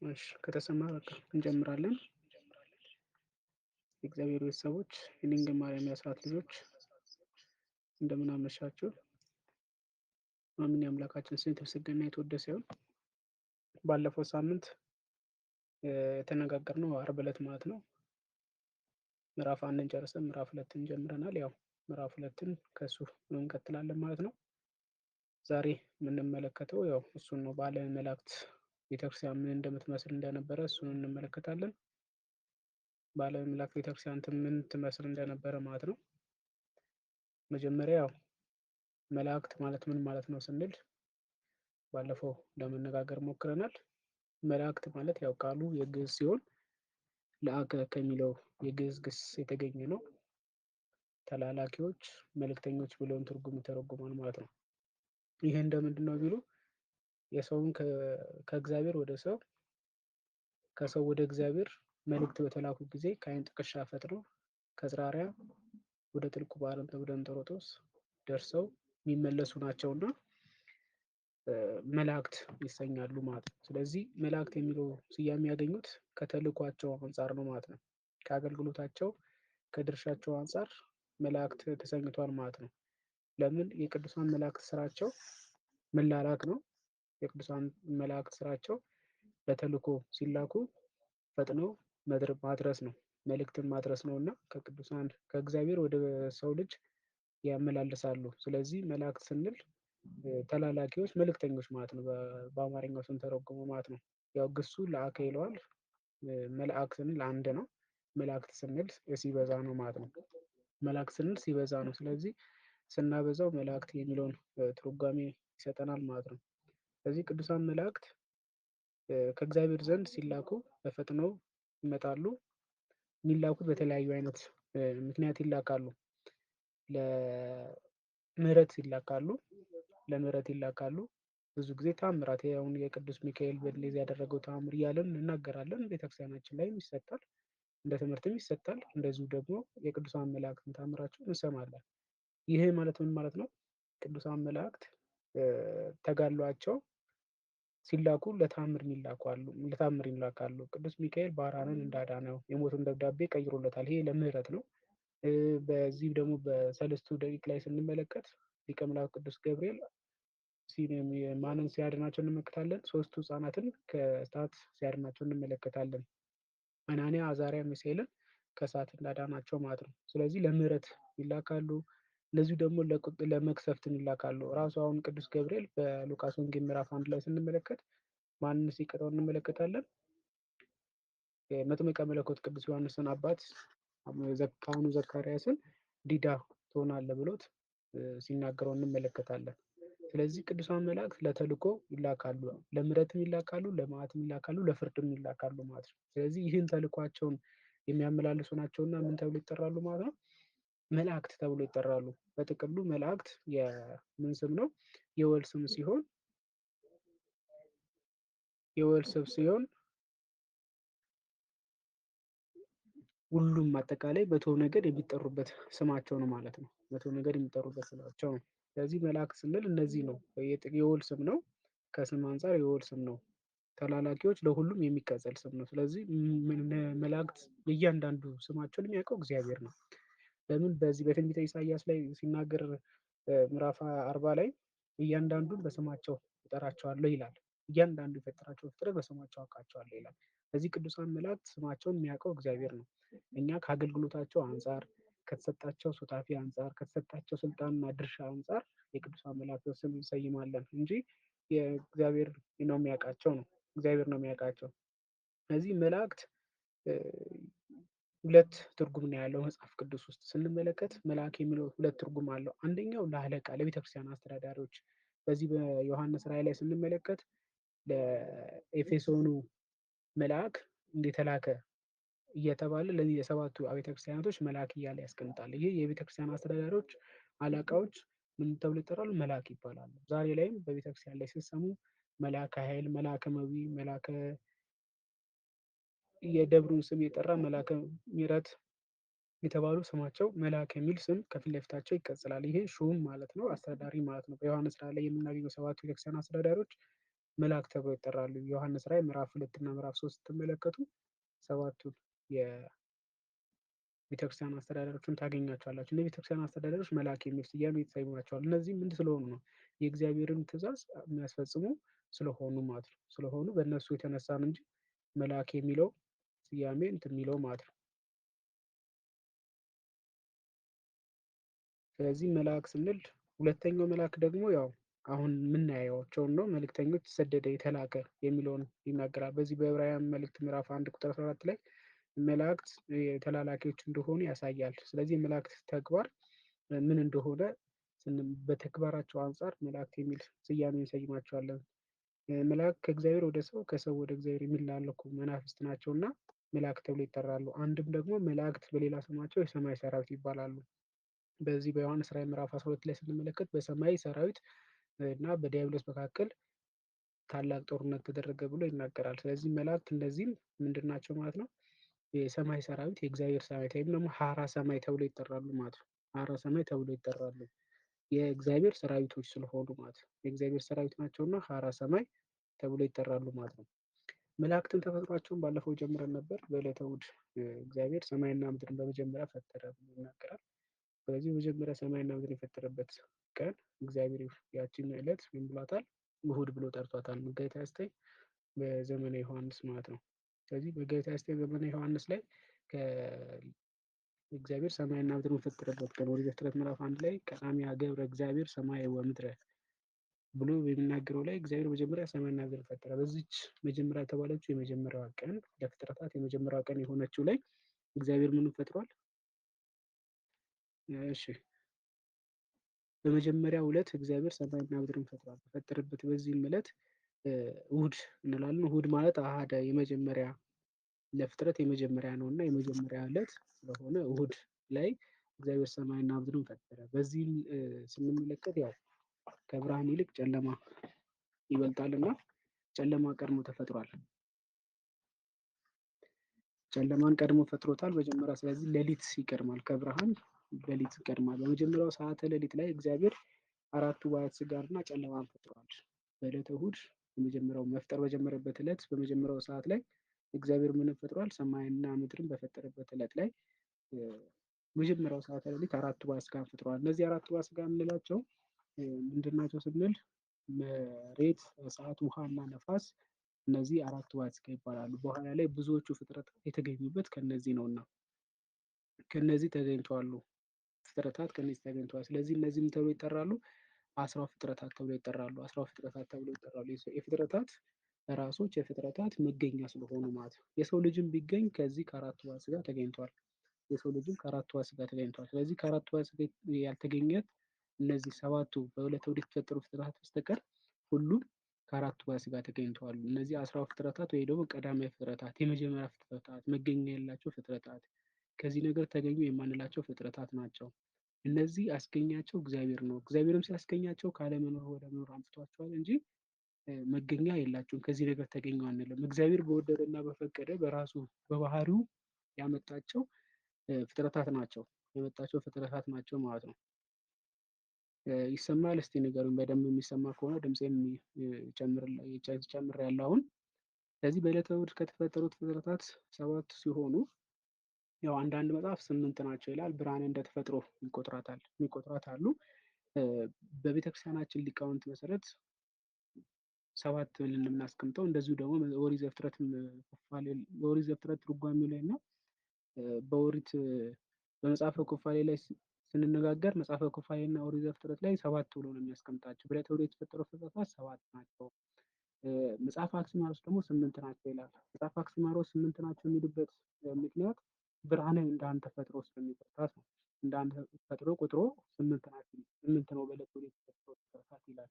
እሺ ከተሰማ በቃ እንጀምራለን። የእግዚአብሔር ቤተሰቦች የድንግል ማርያም የአስራት ልጆች እንደምን አመሻችሁ። አሜን። የአምላካችን ስም የተመሰገነና የተወደሰ ይሁን። ባለፈው ሳምንት የተነጋገርነው ዓርብ ዕለት ማለት ነው ምዕራፍ አንድን ጨርሰን ምዕራፍ ሁለትን ጀምረናል። ያው ምዕራፍ ሁለትን ከሱ እንቀጥላለን ማለት ነው። ዛሬ የምንመለከተው ያው እሱን ነው። በዓለመ መላእክት ቤተክርስቲያን ምን እንደምትመስል እንደነበረ እሱን እንመለከታለን። በዓለመ መላእክት ቤተክርስቲያን ምን ትመስል እንደነበረ ማለት ነው። መጀመሪያ ያው መላእክት ማለት ምን ማለት ነው ስንል ባለፈው ለመነጋገር ሞክረናል። መላእክት ማለት ያው ቃሉ የግዕዝ ሲሆን ለአከ ከሚለው የግዕዝ ግስ የተገኘ ነው። ተላላኪዎች፣ መልእክተኞች ብለውን ትርጉም ይተረጉማል ማለት ነው። ይሄ እንደምንድን ነው ቢሉ የሰውን ከእግዚአብሔር ወደ ሰው ከሰው ወደ እግዚአብሔር መልእክት በተላኩ ጊዜ ከዓይን ጥቅሻ ፈጥነው ከጽራርያ ወደ ጥልቁ ባህር ወደ እንጦሮጦስ ደርሰው የሚመለሱ ናቸውና መላእክት ይሰኛሉ ማለት ነው። ስለዚህ መላእክት የሚለው ስያሜ ያገኙት ከተልኳቸው አንጻር ነው ማለት ነው። ከአገልግሎታቸው ከድርሻቸው አንጻር መላእክት ተሰኝቷል ማለት ነው። ለምን? የቅዱሳን መላእክት ስራቸው መላላክ ነው። የቅዱሳን መላእክት ስራቸው በተልኮ ሲላኩ ፈጥነው ማድረስ ነው፣ መልእክትን ማድረስ ነው እና ከቅዱሳን ከእግዚአብሔር ወደ ሰው ልጅ ያመላልሳሉ። ስለዚህ መላእክት ስንል ተላላኪዎች፣ መልእክተኞች ማለት ነው። በአማርኛው ስንተረጉመው ማለት ነው። ያው ግሱ ለአከ ይለዋል። መልአክ ስንል አንድ ነው። መላእክት ስንል ሲበዛ ነው ማለት ነው። መላእክት ስንል ሲበዛ ነው። ስለዚህ ስናበዛው መላእክት የሚለውን ትርጓሜ ይሰጠናል ማለት ነው። ስለዚህ ቅዱሳን መላእክት ከእግዚአብሔር ዘንድ ሲላኩ በፈጥነው ይመጣሉ። የሚላኩት በተለያዩ አይነት ምክንያት ይላካሉ። ለምህረት ይላካሉ። ለምህረት ይላካሉ። ብዙ ጊዜ ታምራት አሁን የቅዱስ ሚካኤል በድሌዝ ያደረገው ታምር እያለን እናገራለን። ቤተክርስቲያናችን ላይም ይሰጣል፣ እንደ ትምህርትም ይሰጣል። እንደዚሁ ደግሞ የቅዱሳን መላእክትን ታምራቸው እንሰማለን። ይሄ ማለት ምን ማለት ነው? ቅዱሳን መላእክት ተጋድሏቸው ሲላኩ ለታምር ይላካሉ። ቅዱስ ሚካኤል ባራንን እንዳዳነው የሞቱን ደብዳቤ ቀይሮለታል። ይሄ ለምህረት ነው። በዚህ ደግሞ በሰለስቱ ደቂቅ ላይ ስንመለከት ሊቀ መላእክት ቅዱስ ገብርኤል ማንን ሲያድናቸው እንመለከታለን? ሶስቱ ህፃናትን ከእሳት ሲያድናቸው እንመለከታለን። አናንያ፣ አዛርያ፣ ሚሳኤልን ከእሳት እንዳዳናቸው ማለት ነው። ስለዚህ ለምህረት ይላካሉ። እነዚሁ ደግሞ ለመቅሰፍትን ይላካሉ። ራሱ አሁን ቅዱስ ገብርኤል በሉቃስ ወንጌል ምዕራፍ 1 ላይ ስንመለከት ማንን ሲቀጣው እንመለከታለን? መጥምቀ መለኮት ቅዱስ ዮሐንስን አባት ካህኑ ዘካርያስን ዲዳ ትሆናለህ ብሎት ሲናገረው እንመለከታለን። ስለዚህ ቅዱሳን መላእክት ለተልኮ ይላካሉ። ለምህረትም ይላካሉ፣ ለመዓትም ይላካሉ፣ ለፍርድም ይላካሉ ማለት ነው። ስለዚህ ይህን ተልኳቸውን የሚያመላልሱ ናቸውና ምን ተብሎ ይጠራሉ ማለት ነው? መላእክት ተብሎ ይጠራሉ። በጥቅሉ መላእክት የምን ስም ነው? የወል ስም ሲሆን ሁሉም አጠቃላይ በቶ ነገድ የሚጠሩበት ስማቸው ነው ማለት ነው። በቶ ነገድ የሚጠሩበት ስማቸው ነው። ስለዚህ መላእክት ስንል እነዚህ ነው። የወል ስም ነው። ከስም አንጻር የወል ስም ነው። ተላላኪዎች ለሁሉም የሚቀጸል ስም ነው። ስለዚህ መላእክት እያንዳንዱ ስማቸውን የሚያውቀው እግዚአብሔር ነው። ለምን? በዚህ በትንቢተ ኢሳይያስ ላይ ሲናገር ምዕራፍ 40 ላይ እያንዳንዱን በስማቸው እጠራቸዋለሁ ይላል። እያንዳንዱ የፈጠራቸው ፍጥረት በስማቸው አውቃቸዋለሁ ይላል። ስለዚህ ቅዱሳን መላእክት ስማቸውን የሚያውቀው እግዚአብሔር ነው። እኛ ከአገልግሎታቸው አንጻር፣ ከተሰጣቸው ሱታፊ አንጻር፣ ከተሰጣቸው ስልጣንና ድርሻ አንጻር የቅዱሳን መላእክት ስም እንሰይማለን እንጂ የእግዚአብሔር ነው የሚያውቃቸው ነው። እግዚአብሔር ነው የሚያውቃቸው። ስለዚህ መላእክት ሁለት ትርጉም ነው ያለው መጽሐፍ ቅዱስ ውስጥ ስንመለከት መልአክ የሚለው ሁለት ትርጉም አለው። አንደኛው ለአለቃ ለቤተክርስቲያን አስተዳዳሪዎች፣ በዚህ በዮሐንስ ራእይ ላይ ስንመለከት ለኤፌሶኑ መልአክ እንደተላከ እየተባለ ለዚህ የሰባቱ አብያተ ክርስቲያናቶች መልአክ እያለ ያስቀምጣል። ይህ የቤተክርስቲያን አስተዳዳሪዎች አለቃዎች ምን ተብሎ ይጠራሉ? መልአክ ይባላሉ። ዛሬ ላይም በቤተክርስቲያን ላይ ስትሰሙ መልአከ ኃይል፣ መልአከ መዊ፣ መልአከ የደብሩን ስም የጠራ መልአከ ምሕረት የተባሉ ስማቸው መልአክ የሚል ስም ከፊት ለፊታቸው ይቀጽላል። ይሄ ሹም ማለት ነው፣ አስተዳዳሪ ማለት ነው። በዮሐንስ ራእይ ላይ የምናገኘው ሰባቱ ቤተክርስቲያን አስተዳዳሪዎች መላእክት ተብለው ይጠራሉ። ዮሐንስ ራዕይ ምዕራፍ 2 እና ምዕራፍ 3 ስትመለከቱ ሰባቱን የቤተክርስቲያን አስተዳደሮችን ታገኛቸዋላችሁ። እነዚህ ቤተክርስቲያን አስተዳደሮች መልአክ የሚል ስያሜ የተሰይሟቸዋል። እነዚህ ምን ስለሆኑ ነው? የእግዚአብሔርን ትእዛዝ የሚያስፈጽሙ ስለሆኑ ማለት ነው። ስለሆኑ በእነሱ የተነሳ ነው እንጂ መልአክ የሚለው ስያሜ እንትን የሚለው ማለት ነው። ስለዚህ መልአክ ስንል ሁለተኛው መልአክ ደግሞ ያው አሁን የምናያቸውን ነው። መልእክተኞች ተሰደደ የተላከ የሚለውን ይናገራል። በዚህ በዕብራውያን መልእክት ምዕራፍ 1 ቁጥር 14 ላይ መላእክት ተላላኪዎች እንደሆኑ ያሳያል። ስለዚህ የመላእክት ተግባር ምን እንደሆነ በተግባራቸው አንጻር መላእክት የሚል ስያሜ እንሰይማቸዋለን። መላእክት ከእግዚአብሔር ወደ ሰው ከሰው ወደ እግዚአብሔር የሚላለኩ መናፍስት ናቸው እና መላእክት ተብሎ ይጠራሉ። አንድም ደግሞ መላእክት በሌላ ስማቸው የሰማይ ሰራዊት ይባላሉ። በዚህ በዮሐንስ ራዕይ ምዕራፍ 12 ላይ ስንመለከት በሰማይ ሰራዊት እና በዲያብሎስ መካከል ታላቅ ጦርነት ተደረገ ብሎ ይናገራል። ስለዚህ መላእክት እነዚህም ምንድን ናቸው ማለት ነው? የሰማይ ሰራዊት፣ የእግዚአብሔር ሰራዊት ወይም ደግሞ ሀራ ሰማይ ተብሎ ይጠራሉ ማለት ነው። ሀራ ሰማይ ተብሎ ይጠራሉ የእግዚአብሔር ሰራዊቶች ስለሆኑ ማለት ነው። የእግዚአብሔር ሰራዊት ናቸውና ሀራ ሰማይ ተብሎ ይጠራሉ ማለት ነው። መላእክትን ተፈጥሯቸውን ባለፈው ጀምረን ነበር። በዕለተ እሑድ እግዚአብሔር ሰማይና ምድርን በመጀመሪያ ፈጠረ ብሎ ይናገራል። ስለዚህ መጀመሪያ ሰማይና ምድር የፈጠረበት ቀን እግዚአብሔር ያችን ዕለት ምን ብሏታል? እሑድ ብሎ ጠርቷታል። መጋቢት 29 በዘመነ ዮሐንስ ማለት ነው። ስለዚህ መጋቢት 29 ዘመነ ዮሐንስ ላይ እግዚአብሔር ሰማይና ምድርን የፈጠረበት ቀን ኦሪት ዘፍጥረት ምዕራፍ 1 ላይ ቀዳሚያ ገብረ እግዚአብሔር ሰማይ ወምድረ ብሎ የሚናገረው ላይ እግዚአብሔር መጀመሪያ ሰማይና ምድርን ፈጠረ። በዚች መጀመሪያ የተባለችው የመጀመሪያዋ ቀን ለፍጥረታት የመጀመሪያዋ ቀን የሆነችው ላይ እግዚአብሔር ምንም ፈጥሯል? እሺ በመጀመሪያው ዕለት እግዚአብሔር ሰማይና ምድርን ፈጥሯል። በፈጠረበት በዚህም ዕለት እሑድ እንላለን። እሑድ ማለት አሃደ የመጀመሪያ ለፍጥረት የመጀመሪያ ነው እና የመጀመሪያ ዕለት ስለሆነ እሑድ ላይ እግዚአብሔር ሰማይና ምድርን ፈጠረ። በዚህም ስንመለከት ያው ከብርሃን ይልቅ ጨለማ ይበልጣልና ጨለማ ቀድሞ ተፈጥሯል። ጨለማን ቀድሞ ፈጥሮታል መጀመሪያ። ስለዚህ ሌሊት ይቀድማል፣ ከብርሃን ሌሊት ይቀድማል። በመጀመሪያው ሰዓተ ሌሊት ላይ እግዚአብሔር አራቱ ባሕርያተ ሥጋንና ጨለማን ፈጥሯል። በዕለተ እሑድ የመጀመሪያው መፍጠር በጀመረበት ዕለት በመጀመሪያው ሰዓት ላይ እግዚአብሔር ምንም ፈጥሯል? ሰማይና ምድርን በፈጠረበት ዕለት ላይ መጀመሪያው ሰዓተ ሌሊት አራቱ ባሕርያተ ሥጋን ፈጥሯል። እነዚህ አራቱ ባሕርያተ ሥጋ የምንላቸው ምንድን ናቸው ስንል መሬት፣ እሳት፣ ውሃና ነፋስ እነዚህ አራቱ ባሕርያተ ሥጋ ይባላሉ። በኋላ ላይ ብዙዎቹ ፍጥረታት የተገኙበት ከነዚህ ነውና ከነዚህ ተገኝተዋል። ፍጥረታት ከነዚህ ተገኝተዋል። ስለዚህ እነዚህ ምን ተብሎ ይጠራሉ? አስራው ፍጥረታት ተብሎ ይጠራሉ። አስራው ፍጥረታት ተብሎ ይጠራሉ። የፍጥረታት ራሶች የፍጥረታት መገኛ ስለሆኑ ማለት ነው። የሰው ልጅም ቢገኝ ከዚህ ከአራቱ ባሕርያተ ሥጋ ተገኝቷል። የሰው ልጅም ከአራቱ ባሕርያተ ሥጋ ተገኝቷል። ስለዚህ ከአራቱ ባሕርያተ ሥጋ ያልተገኘ እነዚህ ሰባቱ በዕለተ እሑድ የተፈጠሩ ፍጥረታት በስተቀር ሁሉም ከአራቱ ባሕርያተ ሥጋ ተገኝተዋል። እነዚህ አስራው ፍጥረታት ወይ ደግሞ ቀዳማዊ ፍጥረታት፣ የመጀመሪያ ፍጥረታት፣ መገኛ ያላቸው ፍጥረታት፣ ከዚህ ነገር ተገኙ የማንላቸው ፍጥረታት ናቸው። እነዚህ ያስገኛቸው እግዚአብሔር ነው። እግዚአብሔርም ሲያስገኛቸው ካለመኖር ወደ መኖር አምጥቷቸዋል እንጂ መገኛ የላቸውም። ከዚህ ነገር ተገኙ አንልም። እግዚአብሔር በወደደና በፈቀደ በራሱ በባህሪው ያመጣቸው ፍጥረታት ናቸው። የመጣቸው ፍጥረታት ናቸው ማለት ነው። ይሰማል? እስቲ ንገሩኝ። በደንብ የሚሰማ ከሆነ ድምፄን ጨምሬያለሁ አሁን። ስለዚህ በዕለተ እሑድ ከተፈጠሩት ፍጥረታት 7 ሲሆኑ ያው አንዳንድ መጽሐፍ 8 ናቸው ይላል። ብርሃን እንደ ተፈጥሮ የሚቆጥራት አሉ። በቤተክርስቲያናችን ሊቃውንት መሰረት 7 ብለን የምናስቀምጠው እንደዚሁ ደግሞ ኦሪት ዘፍጥረት ትርጓሜው ላይ እና በኦሪት በመጽሐፈ ኩፋሌ ላይ ስንነጋገር መጽሐፈ ኩፋሌ እና ኦሪት ዘፍጥረት ላይ 7 ብሎ ነው የሚያስቀምጣቸው። በዕለተ እሑድ የተፈጠሩ ፍጥረታት 7 ናቸው። መጽሐፈ አክሲማሮስ ደግሞ 8 ናቸው ይላል። መጽሐፈ አክሲማሮስ 8 ናቸው የሚሉበት ምክንያት ብርሃንን እንደ አንድ ተፈጥሮ ስለሚቆጥራት ነው። እንደ አንድ ተፈጥሮ ቁጥሩ 8 ነው በዕለተ እሑድ የተፈጠሩ ፍጥረታት ይላል።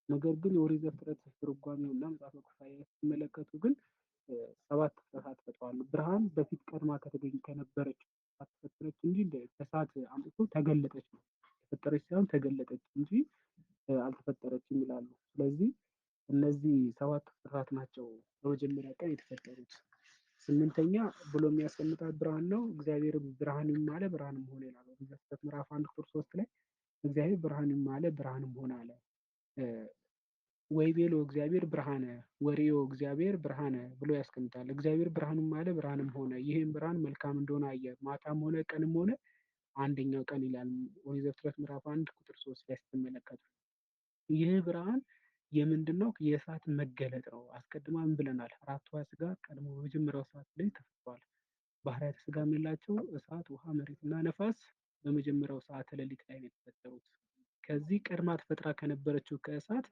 ነገር ግን የኦሪት ዘፍጥረት ትርጓሜው እና መጽሐፈ ኩፋሌ ስትመለከቱ ግን 7 ፍጥረታት ተፈጥረዋል። ብርሃን በፊት ቀድማ ከነበረች ተፈጠረች እንጂ ከእሳት አምጥቶ ተገለጠች ነው። ተፈጠረች ሳይሆን ተገለጠች እንጂ አልተፈጠረችም ይላሉ። ስለዚህ እነዚህ 7 ፍጥረታት ናቸው በመጀመሪያ ቀን የተፈጠሩት። 8ኛ ብሎ የሚያስቀምጣት ብርሃን ነው። እግዚአብሔር ብርሃን ይሁን አለ፣ ብርሃንም ሆነ ይላል። ዘፍጥረት ምዕራፍ 1 ቁጥር 3 ላይ እግዚአብሔር ብርሃን ይሁን አለ፣ ብርሃንም ሆነ አለ። ወይቤሎ እግዚአብሔር ብርሃነ ወሬዮ እግዚአብሔር ብርሃነ ብሎ ያስቀምጣል። እግዚአብሔር ብርሃኑም አለ ብርሃንም ሆነ፣ ይህም ብርሃን መልካም እንደሆነ አየ። ማታም ሆነ ቀንም ሆነ አንደኛው ቀን ይላል ኦሪት ዘፍጥረት ምዕራፍ 1 ቁጥር 3 ላይ ስትመለከቱ። ይህ ብርሃን የምንድን ነው? የእሳት መገለጥ ነው። አስቀድማ ምን ብለናል? አራቱ ሥጋ ቀድሞ በመጀመሪያው ሰዓት ላይ ተፈጥሯል። ባህርያተ ሥጋ የምንላቸው እሳት፣ ውሃ፣ መሬትና ነፋስ በመጀመሪያው ሰዓተ ሌሊት ላይ ነው የተፈጠሩት። ከዚህ ቀድማ ተፈጥራ ከነበረችው ከእሳት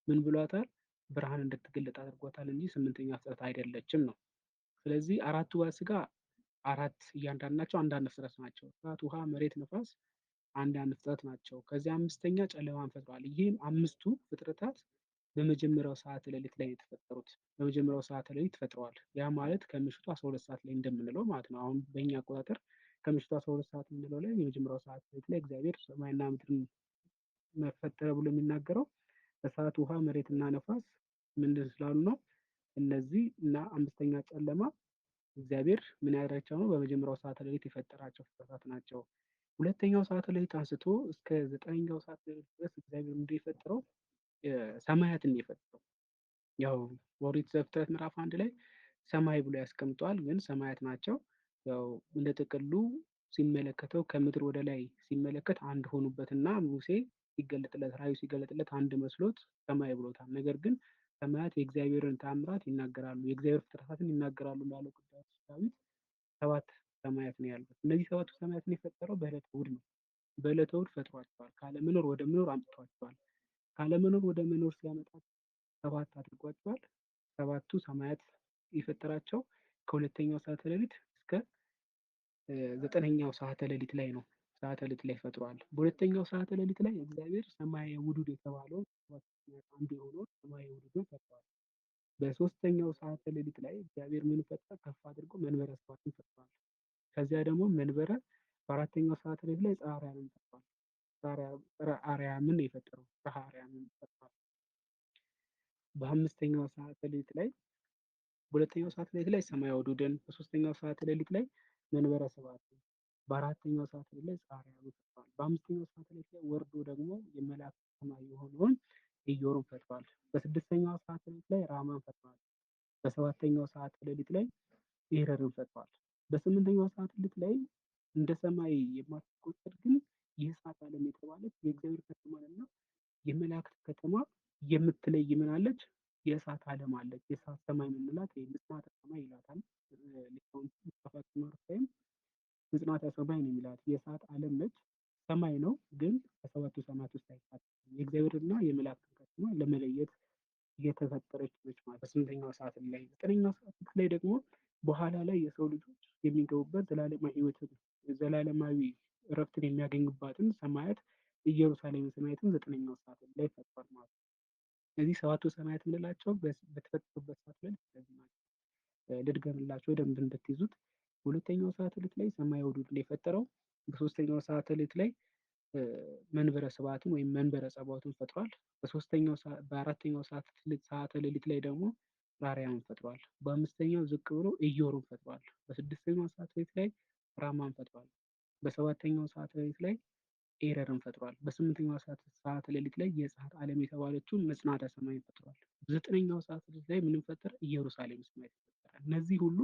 ምን ብሏታል? ብርሃን እንድትገለጥ አድርጓታል እንጂ ስምንተኛ ፍጥረት አይደለችም ነው። ስለዚህ አራቱ ሥጋ አራት እያንዳንዳቸው አንዳንድ ፍጥረት ናቸው። እሳት፣ ውሃ፣ መሬት፣ ነፋስ አንዳንድ ፍጥረት ናቸው። ከዚህ አምስተኛ ጨለማን ፈጥሯል። ይህም አምስቱ ፍጥረታት በመጀመሪያው ሰዓተ ሌሊት ላይ የተፈጠሩት በመጀመሪያው ሰዓተ ሌሊት ፈጥረዋል። ያ ማለት ከምሽቱ 12 ሰዓት ላይ እንደምንለው ማለት ነው። አሁን በእኛ አቆጣጠር ከምሽቱ 12 ሰዓት የምንለው ላይ የመጀመሪያው ሰዓተ ሌሊት ላይ እግዚአብሔር ሰማይና ምድርን መፈጠረ ብሎ የሚናገረው እሳት፣ ውሃ፣ መሬትና ነፋስ ምንድን ስላሉ ነው። እነዚህ እና አምስተኛ ጨለማ እግዚአብሔር ምን ያደረጋቸው ነው? በመጀመሪያው ሰዓተ ሌሊት የፈጠራቸው ፍጥረታት ናቸው። ሁለተኛው ሰዓተ ሌሊት አንስቶ እስከ ዘጠነኛው ሰዓተ ሌሊት ድረስ እግዚአብሔር ምንድን የፈጠረው? ሰማያትን የፈጠረው። ያው ኦሪት ዘፍጥረት ምዕራፍ 1 ላይ ሰማይ ብሎ ያስቀምጠዋል፣ ግን ሰማያት ናቸው። ያው እንደ ጥቅሉ ሲመለከተው ከምድር ወደ ላይ ሲመለከት አንድ ሆኑበትና ሙሴ ሲገለጥለት ራእዩ ሲገለጥለት አንድ መስሎት ሰማይ ብሎታል። ነገር ግን ሰማያት የእግዚአብሔርን ተአምራት ይናገራሉ፣ የእግዚአብሔር ፍጥረታትን ይናገራሉ እንዳለው ቅዱስ ዳዊት ሰባት ሰማያት ነው ያሉት። እነዚህ ሰባቱ ሰማያትን የፈጠረው በዕለተ እሑድ ነው። በዕለተ እሑድ ፈጥሯቸዋል። ካለመኖር ወደ መኖር አምጥቷቸዋል። ካለመኖር ወደ መኖር ሲያመጣቸው ሰባት አድርጓቸዋል። ሰባቱ ሰማያት የፈጠራቸው ከሁለተኛው ሰዓተ ሌሊት እስከ ዘጠነኛው ሰዓተ ሌሊት ላይ ነው። ሰዓተ ሌሊት ላይ ፈጥሯል። በሁለተኛው ሰዓተ ሌሊት ላይ እግዚአብሔር ሰማየ ውዱድ የተባለውን አንዱ የሆነውን ሰማየ ውዱድን ፈጥሯል። በሶስተኛው ሰዓተ ሌሊት ላይ እግዚአብሔር ምን ፈጠረ? ከፍ አድርጎ መንበረ ስብሐትን ፈጥሯል። ከዚያ ደግሞ መንበረ በአራተኛው ሰዓተ ሌሊት ላይ ፀሐረ አርያምን ፈጥሯል። ፀሐረ አርያምን የፈጠረው ፀሐረ አርያምን ፈጥሯል። በአምስተኛው ሰዓተ ሌሊት ላይ በሁለተኛው ሰዓተ ሌሊት ላይ ሰማየ ውዱድን፣ በሶስተኛው ሰዓተ ሌሊት ላይ መንበረ ስብሐትን፣ በአራተኛው ሰዓተ ሌሊት ላይ ፀሐረ አርያምን ፈጥሯል። በአምስተኛው ሰዓተ ሌሊት ላይ ወርዶ ደግሞ የመላእክት ሰማይ የሆነውን ኢዮርን ፈጥሯል። በስድስተኛው ሰዓተ ሌሊት ላይ ራማን ፈጥሯል። በሰባተኛው ሰዓተ ሌሊት ላይ ኤረርን ፈጥሯል። በስምንተኛው ሰዓተ ሌሊት ላይ እንደ ሰማይ የማትቆጠር ግን የእሳት ዓለም የተባለች የእግዚአብሔር ከተማንና የመላእክት ከተማ የምትለይ ምን አለች? የእሳት ዓለም አለች። የእሳት ሰማይ የምንላት ምጽናተ ሰማይ ይላታል ሊቃውንቱ። መጽሐፈ ማርያም ምጽናተ ሰማይ ነው የሚላት። የእሳት ዓለም ነች። ሰማይ ነው ግን ከሰባቱ ሰማያት ውስጥ አይካተትም። የእግዚአብሔርና የመላእክትን ከተማ ለመለየት የተፈጠረች ነች ማለት። በስምንተኛው ሰዓት ላይ ዘጠነኛው ሰዓት ላይ ደግሞ በኋላ ላይ የሰው ልጆች የሚገቡበት ዘላለማዊ ሕይወትን ዘላለማዊ እረፍትን የሚያገኙባትን ሰማያት ኢየሩሳሌም ሰማያትን ዘጠነኛው ሰዓት ላይ ፈጥሯል ማለት ነው። እነዚህ ሰባቱ ሰማያት የምንላቸው በተፈጠሩበት ሰዓት ላይ ስለዚህ ናቸው። ልድገምላቸው በደንብ እንድትይዙት። በሁለተኛው ሰዓተ ሌሊት ላይ ሰማየ ውዱድን የፈጠረው። በሶስተኛው ሰዓተ ሌሊት ላይ መንበረ ስብሐትን ወይም መንበረ ጸባዖትን ፈጥሯል። በአራተኛው ሰዓተ ሌሊት ላይ ደግሞ አርያምን ፈጥሯል። በአምስተኛው ዝቅ ብሎ ኢዮርን ፈጥሯል። በስድስተኛው ሰዓተ ሌሊት ላይ ራማን ፈጥሯል። በሰባተኛው ሰዓተ ሌሊት ላይ ኤረርን ፈጥሯል። በስምንተኛው ሰዓተ ሌሊት ላይ የፀሐይ ዓለም የተባለችውን መጽናተ ሰማይን ፈጥሯል። በዘጠነኛው ሰዓተ ሌሊት ላይ ምንም ፈጠረ? ኢየሩሳሌም ሰማይ ተፈጠረ። እነዚህ ሁሉ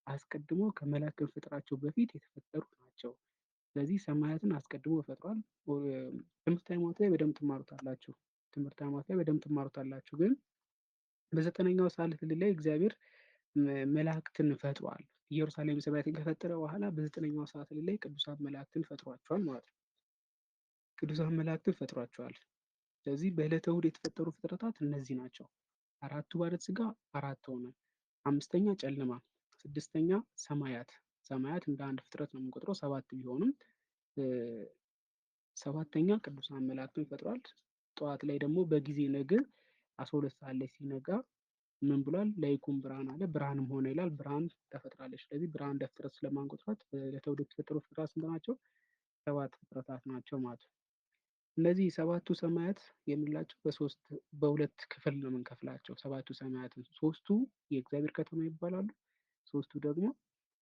አስቀድሞ ከመላእክት ከመፈጠራቸው በፊት የተፈጠሩ ናቸው። ስለዚህ ሰማያትን አስቀድሞ ፈጥሯል። ትምህርተ ሃይማኖት ላይ በደንብ ትማሩታላችሁ። ትምህርተ ሃይማኖት ላይ በደንብ ትማሩታላችሁ። ግን በዘጠነኛው ሰዓተ ሌሊት ላይ እግዚአብሔር መላእክትን ፈጥሯል። ኢየሩሳሌም ሰማያትን ከፈጠረ በኋላ በዘጠነኛው ሰዓተ ሌሊት ላይ ቅዱሳን መላእክትን ፈጥሯቸዋል ማለት ነው። ቅዱሳን መላእክትን ፈጥሯቸዋል። ስለዚህ በዕለተ እሑድ የተፈጠሩ ፍጥረታት እነዚህ ናቸው። አራቱ ባሕረ ሥጋ አራት ሆነ። አምስተኛ ጨለማ፣ ስድስተኛ ሰማያት። ሰማያት እንደ አንድ ፍጥረት ነው የምንቆጥረው ሰባት ቢሆንም ሰባተኛ ቅዱሳን መላእክትን ፈጥሯል። ጠዋት ላይ ደግሞ በጊዜ ነገ 12 ሰዓት ላይ ሲነጋ ምን ብሏል? ለይኩን ብርሃን አለ፣ ብርሃንም ሆነ ይላል። ብርሃን ተፈጥራለች። ስለዚህ ብርሃን እንደ ፍጥረት ስለማንቆጥራት በዕለተ እሑድ የተፈጠሩ ፍጥረታት ስንት ናቸው? ሰባት ፍጥረታት ናቸው ማለት ነው። እነዚህ ሰባቱ ሰማያት የምንላቸው በሁለት ክፍል ነው የምንከፍላቸው። ሰባቱ ሰማያትን ሶስቱ የእግዚአብሔር ከተማ ይባላሉ። ሶስቱ ደግሞ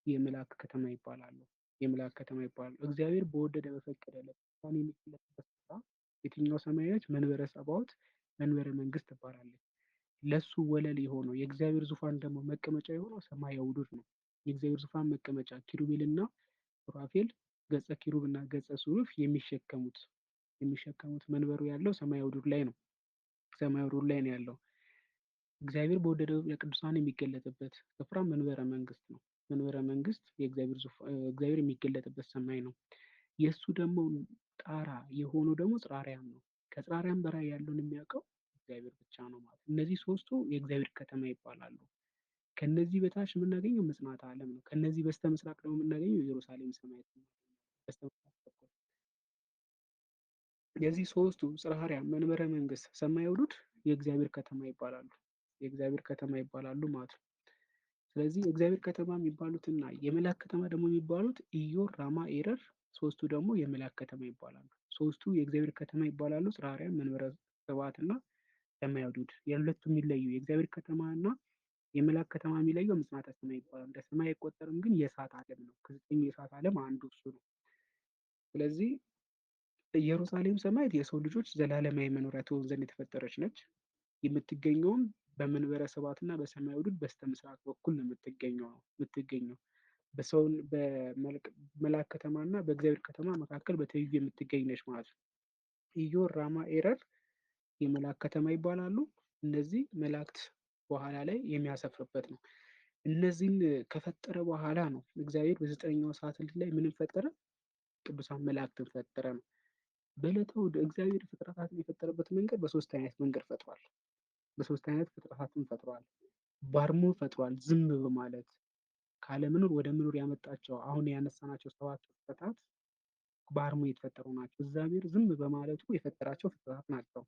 የመላእክት ከተማ ይባላሉ። የመላእክት ከተማ ይባላሉ። እግዚአብሔር በወደደ በፈቀደ ለቅዱሳን የሚገለጥበት ስፍራ የትኛው ሰማይ ነች? መንበረ ጸባዖት መንበረ መንግስት ትባላለች። ለሱ ወለል የሆነው የእግዚአብሔር ዙፋን ደግሞ መቀመጫ የሆነው ሰማያዊ ዱር ነው። የእግዚአብሔር ዙፋን መቀመጫ ኪሩቤልና ሱራፌል ገጸ ኪሩብ እና ገጸ ሱሩፍ የሚሸከሙት መንበሩ ያለው ሰማያዊ ዱር ላይ ነው። ሰማያዊ ዱር ላይ ነው ያለው። እግዚአብሔር በወደደው ለቅዱሳን የሚገለጥበት ስፍራ መንበረ መንግስት ነው። መንበረ መንግስት እግዚአብሔር የሚገለጥበት ሰማይ ነው። የእሱ ደግሞ ጣራ የሆነው ደግሞ ጽራሪያም ነው። ከጽራሪያም በላይ ያለውን የሚያውቀው እግዚአብሔር ብቻ ነው ማለት ነው። እነዚህ ሶስቱ የእግዚአብሔር ከተማ ይባላሉ። ከነዚህ በታች የምናገኘው ምጽናተ ዓለም ነው። ከነዚህ በስተ ምስራቅ ደግሞ የምናገኘው ኢየሩሳሌም ሰማያዊት ነው። በስተ ምስራቅ በኩል የዚህ ሶስቱ ጽርሐርያም፣ መንበረ መንግስት፣ ሰማያዊ ዱር የእግዚአብሔር ከተማ ይባላሉ። የእግዚአብሔር ከተማ ይባላሉ ማለት ነው። ስለዚህ የእግዚአብሔር ከተማ የሚባሉትና የመልአክ ከተማ ደግሞ የሚባሉት ኢዮር፣ ራማ፣ ኤረር ሶስቱ ደግሞ የመልአክ ከተማ ይባላሉ። ሶስቱ የእግዚአብሔር ከተማ ይባላሉ። ጽርሐርያም፣ መንበረ ስብሐት እና ሰማያዊ ዱር። የሁለቱ የሚለዩ የእግዚአብሔር ከተማ እና የመልአክ ከተማ የሚለየው ምጽናተ ሰማይ ይባላል። እንደ ሰማይ አይቆጠርም፣ ግን የእሳት ዓለም ነው። ከዘጠኙ የእሳት ዓለም አንዱ እሱ ነው። ስለዚህ ኢየሩሳሌም ሰማያዊት የሰው ልጆች ዘላለማዊ መኖሪያ ትሆን ዘንድ የተፈጠረች ነች። የምትገኘውም በመንበረ ስብሐት እና በሰማያዊ ዱር በስተ ምስራቅ በኩል ነው የምትገኘው። በመልአክ ከተማ እና በእግዚአብሔር ከተማ መካከል በትይዩ የምትገኝ ነች ማለት ነው። ኢዮር፣ ራማ፣ ኤረር የመልአክ ከተማ ይባላሉ። እነዚህ መላእክት በኋላ ላይ የሚያሰፍርበት ነው። እነዚህን ከፈጠረ በኋላ ነው እግዚአብሔር በዘጠነኛው ሰዓት ላይ ምንም ፈጠረ? ቅዱሳን መላእክትን ፈጠረ ነው። በዕለተ እሑድ እግዚአብሔር ፍጥረታትን የፈጠረበት መንገድ በሶስት አይነት መንገድ ፈጥሯል። በሶስት አይነት ፍጥረታትን ፈጥሯል። ባርሞ ፈጥሯል። ዝም በማለት ካለመኖር ወደ መኖር ያመጣቸው አሁን ያነሳናቸው ሰባት ፍጥረታት ባርሞ የተፈጠሩ ናቸው። እግዚአብሔር ዝም በማለቱ የፈጠራቸው ፍጥረታት ናቸው።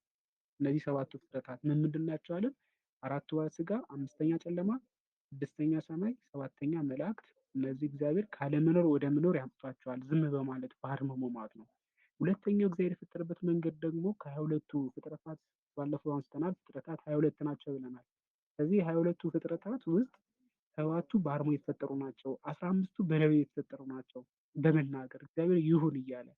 እነዚህ ሰባቱ ፍጥረታት ምን ምንድን ናቸው አለን? አራቱ ሥጋ፣ አምስተኛ ጨለማ፣ ስድስተኛ ሰማይ፣ ሰባተኛ መላእክት። እነዚህ እግዚአብሔር ካለመኖር ወደ መኖር ያምጧቸዋል ዝም በማለት በአርምሞ ማለት ነው። ሁለተኛው እግዚአብሔር የፈጠረበት መንገድ ደግሞ ከ22ቱ ፍጥረታት ባለፈው አንስተናል። ፍጥረታት 22 ናቸው ብለናል። ከዚህ 22ቱ ፍጥረታት ውስጥ ሰባቱ በአርሞ የተፈጠሩ ናቸው። 15ቱ በነቢብ የተፈጠሩ ናቸው። በመናገር እግዚአብሔር ይሁን እያለ